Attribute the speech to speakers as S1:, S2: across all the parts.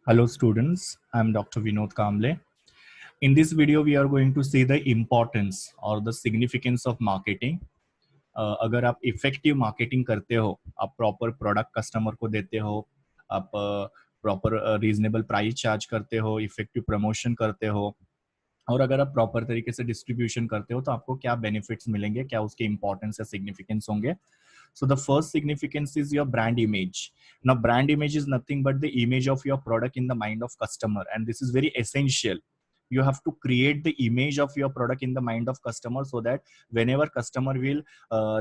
S1: Hello students, I am Dr. Vinod Kamble. In this video, we are going to see the importance or the significance of marketing. अगर आप effective marketing करते हो, आप proper product customer को देते हो, आप प्रॉपर रीजनेबल प्राइस चार्ज करते हो, इफेक्टिव प्रमोशन करते हो, और अगर आप प्रॉपर तरीके से डिस्ट्रीब्यूशन करते हो तो आपको क्या बेनिफिट्स मिलेंगे, क्या उसके इंपॉर्टेंस या सिग्निफिकेंस होंगे. So the first significance is your brand image. Now brand image is nothing but the image of your product in the mind of customer, and this is very essential. You have to create the image of your product in the mind of customer so that whenever customer will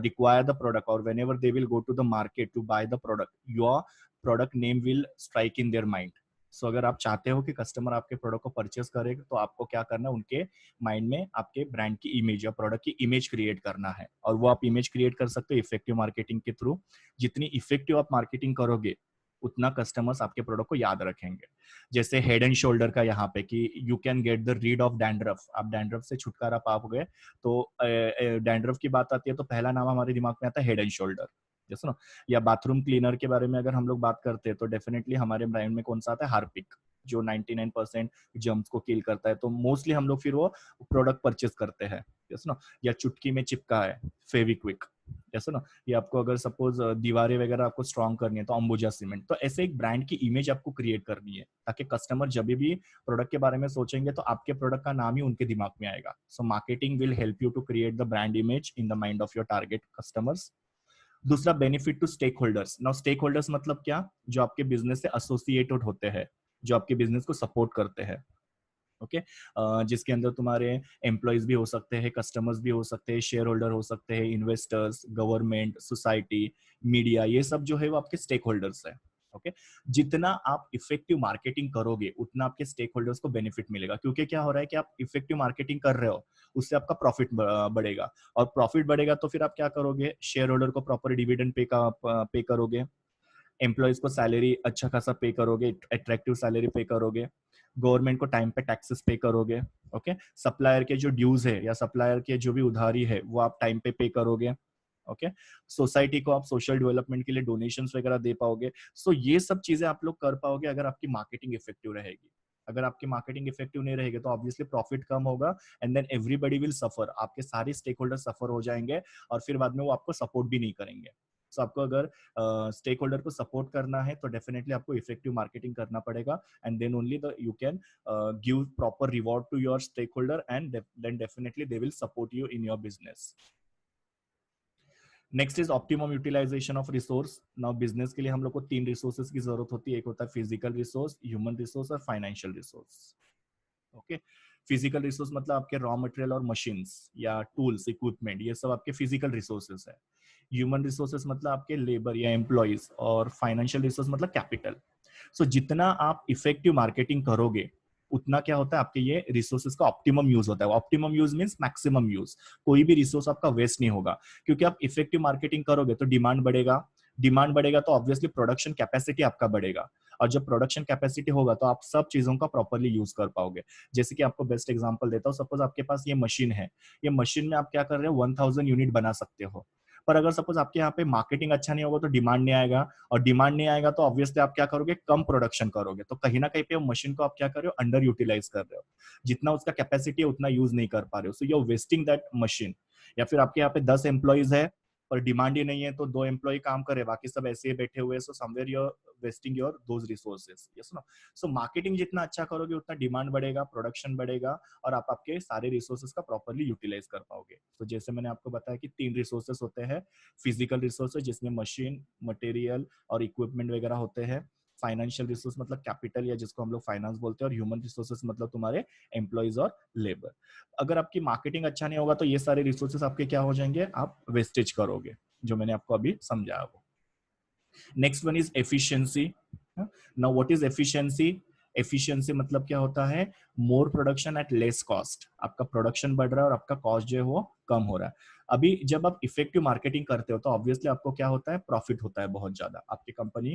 S1: require the product, or whenever they will go to the market to buy the product, your product name will strike in their mind. सो अगर आप चाहते हो कि customer आपके product को purchase करे तो आपको क्या करना है, उनके माइंड में आपके ब्रांड की इमेज या प्रोडक्ट की इमेज क्रिएट करना है. और वो आप इमेज क्रिएट कर सकते हो इफेक्टिव मार्केटिंग के थ्रू. जितनी इफेक्टिव आप मार्केटिंग करोगे उतना कस्टमर्स आपके प्रोडक्ट को याद रखेंगे. जैसे हेड एंड शोल्डर का यहाँ पे कि you can get the read of dandruff. आप डैंड्रफ से छुटकारा पाओगे तो डैंड्रफ की बात आती है तो पहला नाम हमारे दिमाग में आता है हेड एंड शोल्डर. जैसे ना, या बाथरूम क्लीनर के बारे में अगर हम लोग बात करते हैं तो डेफिनेटली हमारे ब्रांड में कौन सा आता है, हार्पिक, जो 99% जर्म्स को किल करता है. तो मोस्टली हम लोग फिर वो प्रोडक्ट परचेस करते हैं. जैसे ना, या चुटकी में चिपका है, फेविक्विक. जैसे ना, ये आपको अगर सपोज दीवारें वगैरह आपको स्ट्रॉन्ग करनी है तो अंबुजा सीमेंट. तो ऐसे एक ब्रांड की इमेज आपको क्रिएट करनी है ताकि कस्टमर जब भी प्रोडक्ट के बारे में सोचेंगे तो आपके प्रोडक्ट का नाम ही उनके दिमाग में आएगा. So marketing will help you to create the brand image in the mind of your target customers. दूसरा, benefit to stakeholders. Now stakeholders मतलब क्या, जो आपके बिजनेस से एसोसिएटेड होते हैं, जो आपके बिजनेस को सपोर्ट करते हैं. ओके, जिसके अंदर तुम्हारे एम्प्लॉयज भी हो सकते हैं, कस्टमर्स भी हो सकते हैं, शेयर होल्डर हो सकते हैं, इन्वेस्टर्स, गवर्नमेंट, सोसाइटी, मीडिया, ये सब जो है वो आपके स्टेक होल्डर्स है. ओके, जितना आप इफेक्टिव मार्केटिंग करोगे उतना आपके स्टेक होल्डर्स को बेनिफिट मिलेगा. क्योंकि क्या हो रहा है कि आप इफेक्टिव मार्केटिंग कर रहे हो, उससे आपका प्रॉफिट बढ़ेगा. और प्रॉफिट बढ़ेगा तो फिर आप क्या करोगे, शेयर होल्डर को प्रॉपर डिविडेंड पे करोगे, एम्प्लॉयज को सैलरी अच्छा खासा पे करोगे, अट्रैक्टिव सैलरी पे करोगे, गवर्नमेंट को टाइम पे टैक्सेस पे करोगे. ओके, सप्लायर के जो ड्यूज है या सप्लायर के जो भी उधारी है वो आप टाइम पे करोगे. ओके, सोसाइटी को आप सोशल डेवलपमेंट के लिए डोनेशंस वगैरह दे पाओगे. सो ये सब चीजें आप लोग कर पाओगे अगर आपकी मार्केटिंग इफेक्टिव रहेगी. अगर आपकी मार्केटिंग इफेक्टिव नहीं रहेगी तो ऑब्वियसली प्रॉफिट कम होगा, and then everybody will suffer. आपके सारे स्टेक होल्डर सफर हो जाएंगे और फिर बाद में वो आपको सपोर्ट भी नहीं करेंगे. सो आपको अगर स्टेक होल्डर को सपोर्ट करना है तो डेफिनेटली आपको इफेक्टिव मार्केटिंग करना पड़ेगा, and then only the you can give proper reward to your stake holder, and then definitely they will support you in your business. Next is optimum utilisation of resource. Now business के लिए हम लोग को 3 resources की जरूरत होती है. एक होता है फिजिकल रिसोर्स, ह्यूमन रिसोर्स और financial resource. Okay, physical resource मतलब आपके रॉ मटेरियल और मशीन्स या टूल्स, इक्विपमेंट, ये सब आपके फिजिकल रिसोर्सेस है. ह्यूमन रिसोर्सेस मतलब आपके लेबर या एम्प्लॉइज, और फाइनेंशियल रिसोर्स मतलब कैपिटल. सो जितना आप इफेक्टिव मार्केटिंग करोगे उतना क्या होता है, आपके ये रिसोर्सेज का ऑप्टिमम यूज होता है. Optimum use means maximum use. कोई भी रिसोर्स आपका वेस्ट नहीं होगा, क्योंकि आप इफेक्टिव मार्केटिंग करोगे तो डिमांड बढ़ेगा. डिमांड बढ़ेगा तो ऑब्वियसली प्रोडक्शन कैपेसिटी आपका बढ़ेगा, और जब प्रोडक्शन कैपेसिटी होगा तो आप सब चीजों का प्रॉपरली यूज कर पाओगे. जैसे कि आपको बेस्ट एग्जांपल देता हूँ, सपोज आपके पास ये मशीन है, ये मशीन में आप क्या कर रहे हो, 1000 यूनिट बना सकते हो. पर अगर सपोज आपके यहाँ पे मार्केटिंग अच्छा नहीं होगा तो डिमांड नहीं आएगा, और डिमांड नहीं आएगा तो ऑब्वियसली आप क्या करोगे, कम प्रोडक्शन करोगे. तो कहीं ना कहीं पे मशीन को आप क्या कर रहे हो, अंडर यूटिलाइज कर रहे हो. जितना उसका कैपेसिटी है उतना यूज नहीं कर पा रहे हो. So you are wasting that machine. या फिर आपके यहाँ पे 10 एम्प्लॉइज है पर डिमांड ही नहीं है तो 2 एम्प्लॉय काम करे, बाकी सब ऐसे ही बैठे हुए. So somewhere you are wasting your those resources. Yes no. So marketing जितना अच्छा करोगे उतना डिमांड बढ़ेगा, प्रोडक्शन बढ़ेगा, और आप आपके सारे रिसोर्सेज का प्रॉपरली यूटिलाइज कर पाओगे. तो जैसे मैंने आपको बताया कि 3 रिसोर्सेज होते हैं. फिजिकल रिसोर्सेज जिसमें मशीन, मटेरियल और इक्विपमेंट वगैरह होते हैं. फाइनेंशियल रिसोर्स मतलब कैपिटल, या जिसको हम लोग फाइनेंस बोलते हैं. और ह्यूमन रिसोर्सेज मतलब तुम्हारे एम्प्लॉइज और लेबर. अगर आपकी मार्केटिंग अच्छा नहीं होगा तो ये सारे रिसोर्सेज आपके क्या हो जाएंगे, आप वेस्टेज करोगे, जो मैंने आपको अभी समझाया वो. Next one is efficiency. Now what is efficiency? Efficiency मतलब क्या होता है, मोर प्रोडक्शन एट लेस कॉस्ट. आपका प्रोडक्शन बढ़ रहा है और आपका कॉस्ट जो है वो कम हो रहा है. अभी जब आप इफेक्टिव मार्केटिंग करते हो तो ऑब्वियसली आपको क्या होता है, प्रॉफिट होता है बहुत ज्यादा. आपकी company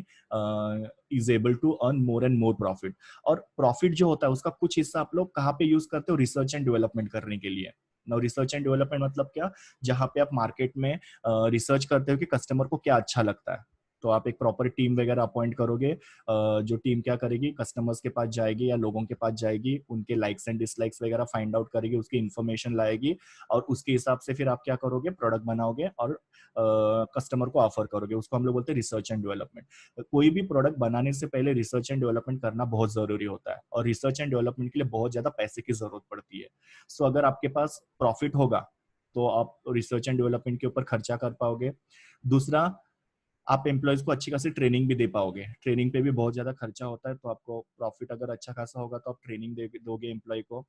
S1: is able to earn more and more profit. और प्रॉफिट जो होता है उसका कुछ हिस्सा आप लोग कहाँ पे यूज करते हो, रिसर्च एंड डेवलपमेंट करने के लिए. नाउ रिसर्च एंड डेवलपमेंट मतलब क्या, जहां पे आप मार्केट में रिसर्च करते हो कि कस्टमर को क्या अच्छा लगता है. तो आप एक प्रॉपर टीम वगैरह अपॉइंट करोगे, जो टीम क्या करेगी, कस्टमर्स के पास जाएगी या लोगों के पास जाएगी, उनके लाइक्स एंड डिसलाइक्स वगैरह फाइंड आउट करेगी, उसकी इन्फॉर्मेशन लाएगी और उसके हिसाब से फिर आप क्या करोगे, प्रोडक्ट बनाओगे और कस्टमर को ऑफर करोगे। उसको हम लोग बोलते हैं रिसर्च एंड डेवलपमेंट। कोई भी प्रोडक्ट बनाने से पहले रिसर्च एंड डेवलपमेंट करना बहुत जरूरी होता है और रिसर्च एंड डेवलपमेंट के लिए बहुत ज्यादा पैसे की जरूरत पड़ती है। सो अगर आपके पास प्रॉफिट होगा तो आप रिसर्च एंड डेवलपमेंट के ऊपर खर्चा कर पाओगे। दूसरा, आप एम्प्लॉयज को अच्छी खासी ट्रेनिंग भी दे पाओगे। ट्रेनिंग पे भी बहुत ज्यादा खर्चा होता है, तो आपको प्रॉफिट अगर अच्छा खासा होगा तो आप ट्रेनिंग दोगे एम्प्लॉय को।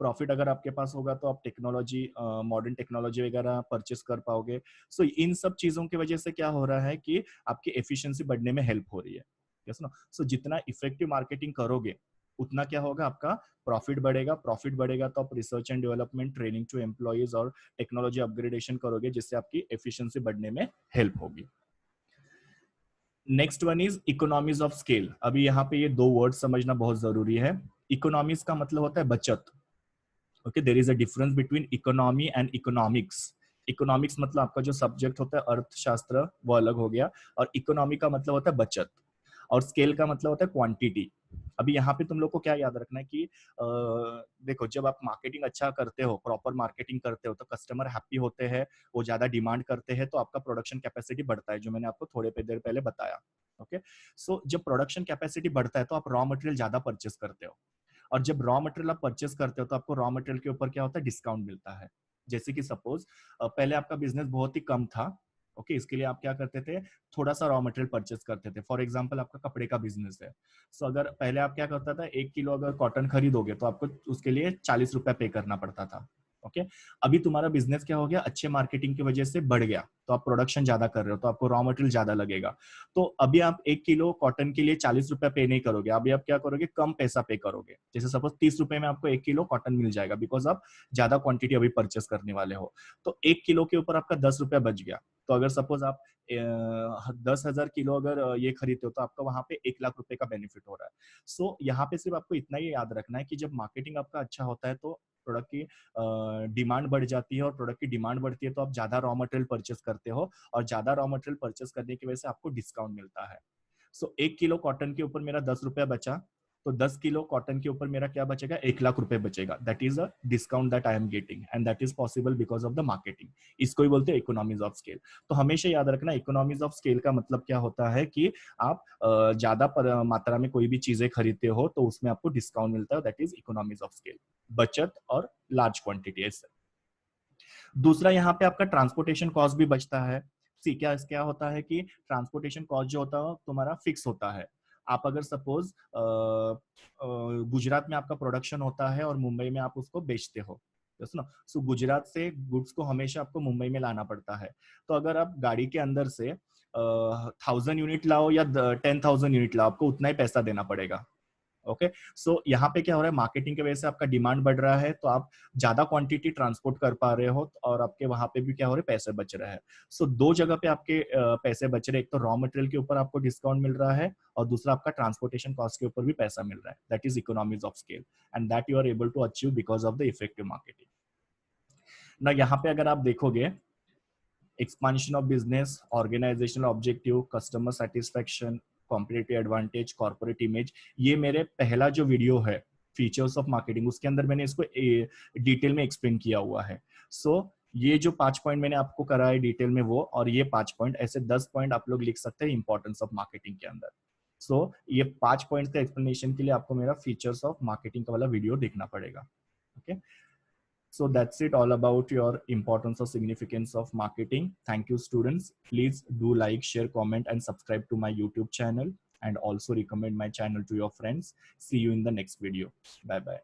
S1: प्रॉफिट अगर आपके पास होगा तो आप टेक्नोलॉजी, मॉडर्न टेक्नोलॉजी वगैरह परचेस कर पाओगे। सो इन सब चीजों की वजह से क्या हो रहा है कि आपकी एफिशिएंसी बढ़ने में हेल्प हो रही है। यस ना। सो जितना इफेक्टिव मार्केटिंग करोगे उतना क्या होगा, आपका प्रॉफिट बढ़ेगा। प्रॉफिट बढ़ेगा तो आप research and development, training to employees और टेक्नोलॉजी अपग्रेडेशन करोगे, जिससे आपकी एफिशिएंसी बढ़ने में हेल्प होगी। Next one is economies of scale. अभी यहाँ पे ये दो वर्ड समझना बहुत जरूरी है। इकोनॉमीज का मतलब होता है बचत। Okay, there is a difference between economy and economics. Economics मतलब आपका जो सब्जेक्ट होता है अर्थशास्त्र, वो अलग हो गया, और इकोनॉमी का मतलब होता है बचत, और स्केल का मतलब होता है क्वांटिटी। अभी यहाँ पे तुम लोग को क्या याद रखना है कि देखो, जब आप मार्केटिंग अच्छा करते हो, प्रॉपर मार्केटिंग करते हो, तो कस्टमर हैप्पी होते हैं, वो ज्यादा डिमांड करते हैं, तो आपका प्रोडक्शन कैपेसिटी बढ़ता है, जो मैंने आपको थोड़े देर पहले बताया। ओके, सो जब प्रोडक्शन कैपेसिटी बढ़ता है तो आप रॉ मटेरियल ज्यादा परचेस करते हो, और जब रॉ मटेरियल आप परचेस करते हो तो आपको रॉ मटेरियल के ऊपर क्या होता है, डिस्काउंट मिलता है। जैसे कि सपोज पहले आपका बिजनेस बहुत ही कम था, ओके, इसके लिए आप क्या करते थे, थोड़ा सा रॉ मटेरियल परचेस करते थे। फॉर एग्जांपल आपका कपड़े का बिजनेस है, सो अगर पहले आप क्या करता था, 1 किलो अगर कॉटन खरीदोगे तो आपको उसके लिए 40 रुपया पे करना पड़ता था। ओके, अभी तुम्हारा बिजनेस क्या हो गया, अच्छे मार्केटिंग की वजह से बढ़ गया, तो आप प्रोडक्शन ज्यादा कर रहे हो, तो आपको रॉ मटेरियल ज्यादा लगेगा। तो अभी आप 1 किलो कॉटन के लिए 40 रुपया पे नहीं करोगे, अभी आप क्या करोगे, कम पैसा पे करोगे। जैसे सपोज 30 रुपए में आपको 1 किलो कॉटन मिल जाएगा, बिकॉज आप ज्यादा क्वांटिटी अभी परचेस करने वाले हो। तो 1 किलो के ऊपर आपका 10 रुपया बच गया। तो अगर सपोज आप 10,000 किलो अगर ये खरीदते हो तो आपका वहां पे 1 लाख रुपए का बेनिफिट हो रहा है। सो यहाँ पे सिर्फ आपको इतना ही याद रखना है कि जब मार्केटिंग आपका अच्छा होता है तो प्रोडक्ट की डिमांड बढ़ जाती है, और प्रोडक्ट की डिमांड बढ़ती है तो आप ज्यादा रॉ मटेरियल परचेस करते हो, और ज्यादा रॉ मटेरियल परचेस करने की वजह से आपको डिस्काउंट मिलता है। सो 1 किलो कॉटन के ऊपर मेरा 10 रुपया बचा, तो 10 किलो कॉटन के ऊपर मेरा क्या बचेगा, 1 लाख रुपए बचेगा। That is a discount that I am getting, and that is possible because of the marketing. इसको ही बोलते हैं इकोनॉमीज ऑफ स्केल। तो हमेशा याद रखना, इकोनॉमीज ऑफ स्केल का मतलब क्या होता है कि आप ज्यादा मात्रा में कोई भी चीजें खरीदते हो तो उसमें आपको डिस्काउंट मिलता है, that is economies of scale. बचत और लार्ज क्वांटिटी ऐसे। दूसरा, यहाँ पे आपका ट्रांसपोर्टेशन कॉस्ट भी बचता है। सी क्या क्या होता है कि ट्रांसपोर्टेशन कॉस्ट जो होता है तुम्हारा फिक्स होता है। आप अगर सपोज गुजरात में आपका प्रोडक्शन होता है और मुंबई में आप उसको बेचते हो, तो सुनो, सो गुजरात से गुड्स को हमेशा आपको मुंबई में लाना पड़ता है। तो अगर आप गाड़ी के अंदर से 1,000 यूनिट लाओ या 10,000 यूनिट लाओ, आपको उतना ही पैसा देना पड़ेगा। ओके, सो यहाँ पे क्या हो रहा है, मार्केटिंग की वजह से आपका डिमांड बढ़ रहा है, तो आप ज्यादा क्वांटिटी ट्रांसपोर्ट कर पा रहे हो, और आपके वहां पे भी क्या हो रहा है, पैसे बच रहे हैं। सो दो जगह पे आपके पैसे बच रहे हैं, एक तो रॉ मटेरियल के ऊपर आपको डिस्काउंट मिल रहा है, और दूसरा आपका ट्रांसपोर्टेशन कॉस्ट के ऊपर भी पैसा मिल रहा है। That is economies of scale, and that you are able to achieve because of the effective marketing. ना यहाँ पे अगर आप देखोगे, expansion of business, organizational objective, customer satisfaction, competitive advantage, corporate image, ये मेरे पहला जो वीडियो है फीचर्स ऑफ मार्केटिंग, उसके अंदर मैंने इसको डिटेल में एक्सप्लेन किया हुआ है। सो ये जो 5 पॉइंट मैंने आपको करा है डिटेल में वो, और ये 5 पॉइंट, ऐसे 10 पॉइंट आप लोग लिख सकते हैं इंपॉर्टेंस ऑफ मार्केटिंग के अंदर। सो ये 5 पॉइंट का एक्सप्लेनेशन के लिए आपको मेरा फीचर्स ऑफ मार्केटिंग का वाला वीडियो देखना पड़ेगा। Okay, so that's it all about your importance or significance of marketing. Thank you, students. Please do like, share, comment, and subscribe to my YouTube channel, and also recommend my channel to your friends. See you in the next video. Bye bye.